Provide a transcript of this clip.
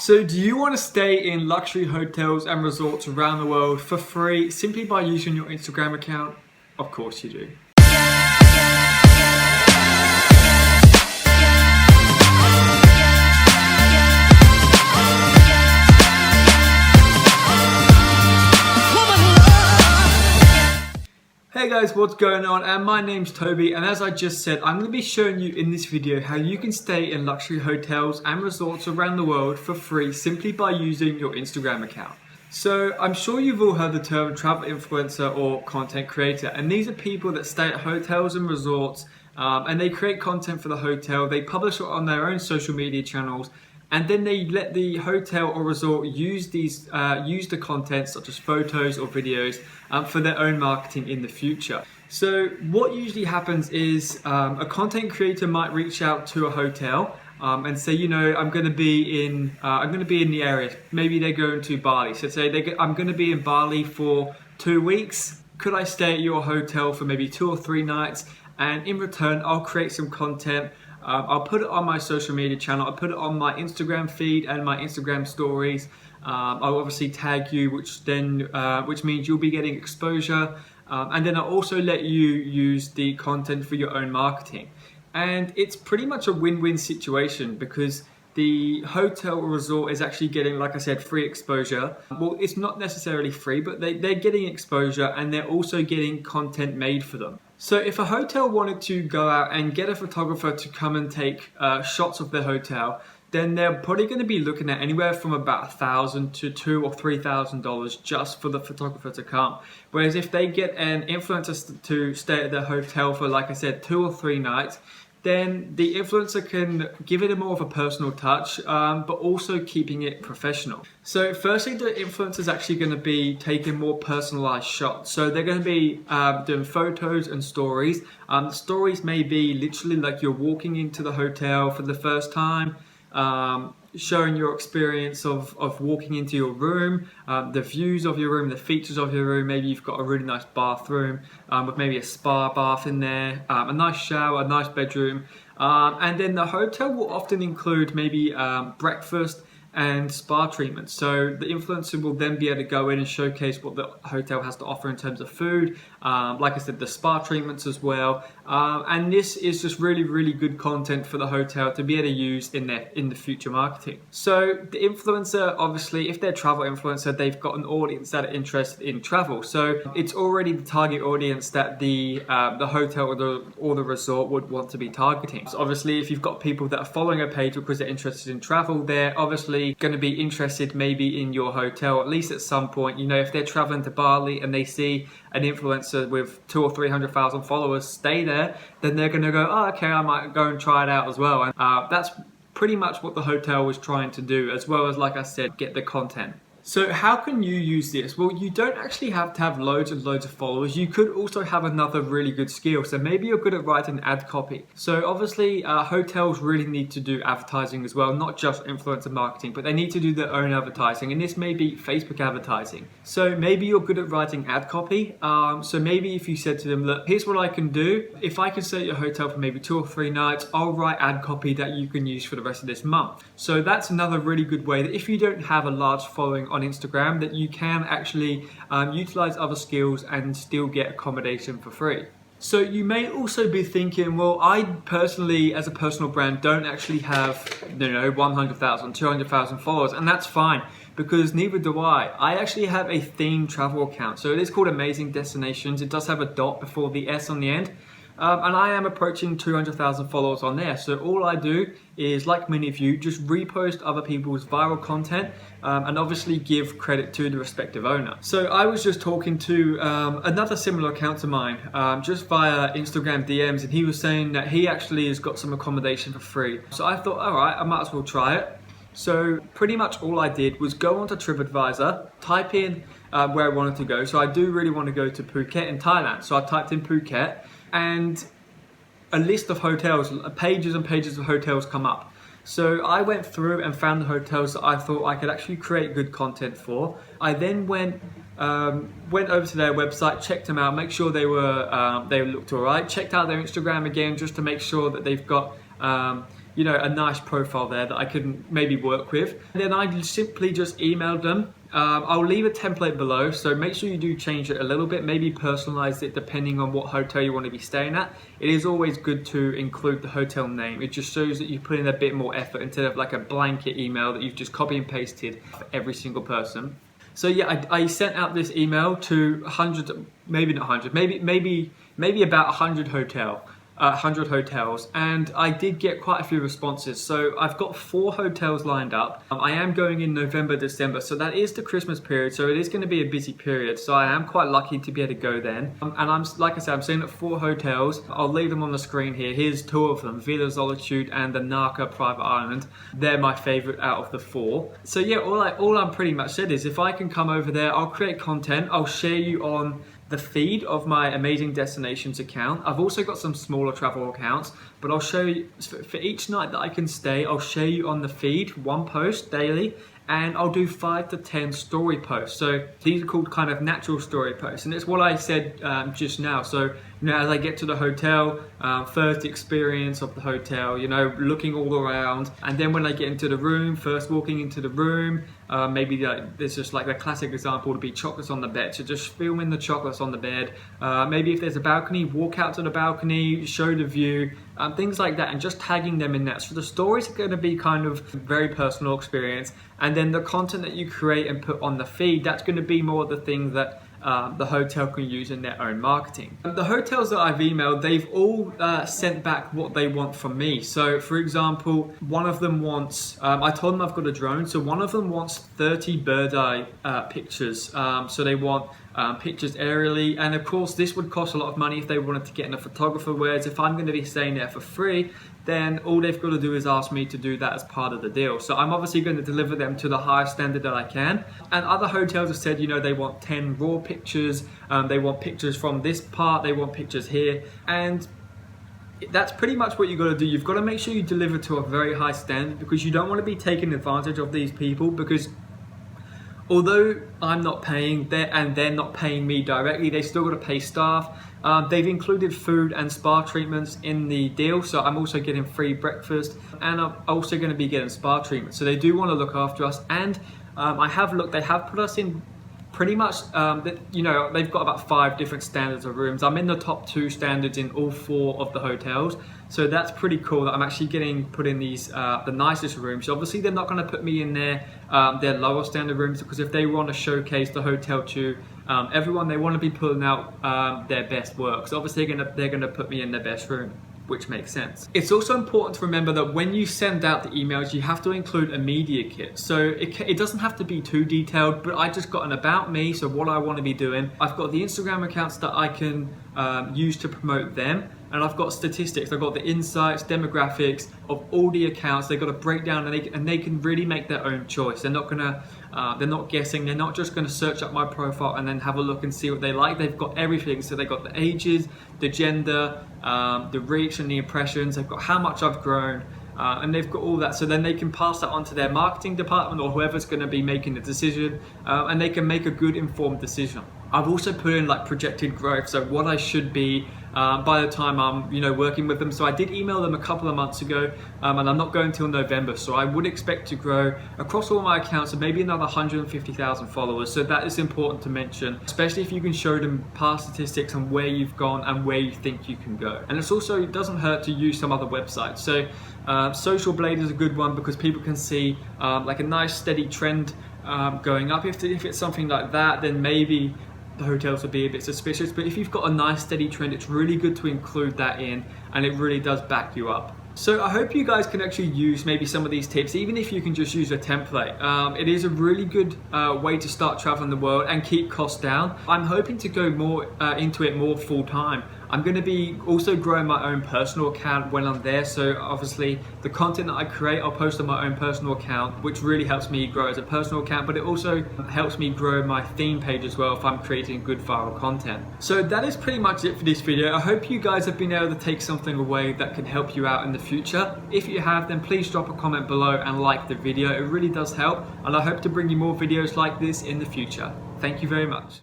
So do you want to stay in luxury hotels and resorts around the world for free simply by using your Instagram account? Of course you do. Hey guys, what's going on? And my name's Toby, and as I just said, I'm going to be showing you in this video how you can stay in luxury hotels and resorts around the world for free simply by using your Instagram account. So I'm sure you've all heard the term travel influencer or content creator, and these are people that stay at hotels and resorts and they create content for the hotel, they publish it on their own social media channels, and then they let the hotel or resort use the content such as photos or videos for their own marketing in the future. So what usually happens is a content creator might reach out to a hotel and say, you know, I'm going to be in the area. Maybe they're going to Bali. So say I'm going to be in Bali for 2 weeks. Could I stay at your hotel for maybe 2 or 3 nights? And in return, I'll create some content. I'll put it on my social media channel. I'll put it on my Instagram feed and my Instagram stories. I'll obviously tag you, which means you'll be getting exposure. And then I'll also let you use the content for your own marketing. And it's pretty much a win-win situation because the hotel or resort is actually getting, like I said, free exposure. Well, it's not necessarily free, but they're getting exposure and they're also getting content made for them. So if a hotel wanted to go out and get a photographer to come and take shots of their hotel, then they're probably going to be looking at anywhere from about $1,000 to $2,000 or $3,000 just for the photographer to come. Whereas if they get an influencer to stay at their hotel for, like I said, 2 or 3 nights, then the influencer can give it a more of a personal touch, but also keeping it professional. So firstly, the influencer is actually going to be taking more personalized shots. So they're going to be doing photos and stories. The stories may be literally like you're walking into the hotel for the first time, showing your experience of walking into your room, the views of your room, the features of your room. Maybe you've got a really nice bathroom with maybe a spa bath in there, a nice shower, a nice bedroom. And then the hotel will often include maybe breakfast and spa treatments. So the influencer will then be able to go in and showcase what the hotel has to offer in terms of food, like I said, the spa treatments as well. And this is just really, really good content for the hotel to be able to use in the future marketing. So the influencer, obviously, if they're a travel influencer, they've got an audience that are interested in travel. So it's already the target audience that the hotel or the resort would want to be targeting. So obviously, if you've got people that are following a page because they're interested in travel, they're obviously going to be interested maybe in your hotel, at least at some point. You know, if they're traveling to Bali and they see an influencer with 200,000 or 300,000 followers stay there, then they're going to go, oh, okay, I might go and try it out as well. And that's pretty much what the hotel was trying to do, as well as, like I said, get the content. So how can you use this? Well, you don't actually have to have loads and loads of followers. You could also have another really good skill. So maybe you're good at writing ad copy. So obviously hotels really need to do advertising as well, not just influencer marketing, but they need to do their own advertising. And this may be Facebook advertising. So maybe you're good at writing ad copy. So maybe if you said to them, look, here's what I can do. If I can stay at your hotel for maybe 2 or 3 nights, I'll write ad copy that you can use for the rest of this month. So that's another really good way that if you don't have a large following on Instagram, that you can actually utilize other skills and still get accommodation for free. So you may also be thinking, well, I personally, as a personal brand, don't actually have, 100,000, 200,000 followers, and that's fine because neither do I. I actually have a themed travel account. So it is called Amazing Destinations. It does have a dot before the S on the end. And I am approaching 200,000 followers on there. So all I do is, like many of you, just repost other people's viral content and obviously give credit to the respective owner. So I was just talking to another similar account to mine just via Instagram DMs, and he was saying that he actually has got some accommodation for free. So I thought, all right, I might as well try it. So pretty much all I did was go onto TripAdvisor, type in where I wanted to go. So I do really want to go to Phuket in Thailand. So I typed in Phuket, and a list of hotels, pages and pages of hotels come up. So I went through and found the hotels that I thought I could actually create good content for. I then went over to their website, checked them out, make sure they looked all right. Checked out their Instagram again just to make sure that they've got you know, a nice profile there that I can maybe work with. And then I simply just emailed them. I'll leave a template below, so make sure you do change it a little bit, maybe personalize it depending on what hotel you want to be staying at. It is always good to include the hotel name. It just shows that you put in a bit more effort instead of like a blanket email that you've just copy and pasted for every single person. So yeah, I sent out this email to 100, maybe not 100, maybe about 100 hotels, and I did get quite a few responses. So I've got 4 hotels lined up. I am going in November, December, so that is the Christmas period, so it is going to be a busy period, so I am quite lucky to be able to go then. And I'm, like I said, I'm staying at 4 hotels. I'll leave them on the screen here. Here's 2 of them, Villa Solitude and the Naka Private Island. They're my favorite out of the 4. So yeah, all I'm pretty much said is if I can come over there, I'll create content, I'll share you on the feed of my Amazing Destinations account. I've also got some smaller travel accounts, but I'll show you for each night that I can stay, I'll share you on the feed 1 post daily, and I'll do 5 to 10 story posts. So these are called kind of natural story posts, and it's what I said just now. So, you know, as I get to the hotel, first experience of the hotel, you know, looking all around, and then when I get into the room, first walking into the room, maybe there's just like the classic example would be chocolates on the bed, so just filming the chocolates on the bed. Maybe if there's a balcony, walk out to the balcony, show the view, things like that, and just tagging them in that. So the stories are going to be kind of very personal experience, and then the content that you create and put on the feed, that's going to be more the things that the hotel can use in their own marketing. The hotels that I've emailed, they've all sent back what they want from me. So for example, one of them wants, I told them I've got a drone, so one of them wants 30 bird eye pictures. So they want pictures aerially, and of course this would cost a lot of money if they wanted to get in a photographer, whereas if I'm going to be staying there for free, then all they've got to do is ask me to do that as part of the deal. So I'm obviously going to deliver them to the highest standard that I can. And other hotels have said, you know, they want 10 raw pictures, they want pictures from this part, they want pictures here, and that's pretty much what you've got to do. You've got to make sure you deliver to a very high standard, because you don't want to be taking advantage of these people, because although I'm not paying, they're not paying me directly, they still got to pay staff. They've included food and spa treatments in the deal, so I'm also getting free breakfast, and I'm also going to be getting spa treatment. So they do want to look after us, and I have looked, they have put us in pretty much, you know, they've got about 5 different standards of rooms. I'm in the top 2 standards in all 4 of the hotels, so that's pretty cool that I'm actually getting put in these the nicest rooms. So obviously they're not going to put me in their lower standard rooms, because if they want to showcase the hotel to everyone, they want to be pulling out their best work. So obviously they're gonna put me in their best room, which makes sense. It's also important to remember that when you send out the emails, you have to include a media kit. So it doesn't have to be too detailed, but I just got an about me, so what I want to be doing. I've got the Instagram accounts that I can use to promote them, and I've got statistics. I've got the insights, demographics of all the accounts. They've got a breakdown, and they can really make their own choice. They're not guessing. They're not just gonna search up my profile and then have a look and see what they like. They've got everything. So they've got the ages, the gender, the reach and the impressions. They've got how much I've grown, and they've got all that. So then they can pass that on to their marketing department or whoever's gonna be making the decision, and they can make a good informed decision. I've also put in like projected growth, so what I should be by the time I'm, you know, working with them. So I did email them a couple of months ago, and I'm not going till November. So I would expect to grow across all my accounts of maybe another 150,000 followers. So that is important to mention, especially if you can show them past statistics on where you've gone and where you think you can go. And it's also, it doesn't hurt to use some other websites. So Social Blade is a good one, because people can see like a nice steady trend going up. If it's something like that, then maybe the hotels will be a bit suspicious, but if you've got a nice steady trend, it's really good to include that in, and it really does back you up. So I hope you guys can actually use maybe some of these tips, even if you can just use a template. It is a really good way to start traveling the world and keep costs down. I'm hoping to go more into it more full time. I'm going to be also growing my own personal account when I'm there. So obviously the content that I create, I'll post on my own personal account, which really helps me grow as a personal account, but it also helps me grow my theme page as well if I'm creating good viral content. So that is pretty much it for this video. I hope you guys have been able to take something away that can help you out in the future. If you have, then please drop a comment below and like the video. It really does help, and I hope to bring you more videos like this in the future. Thank you very much.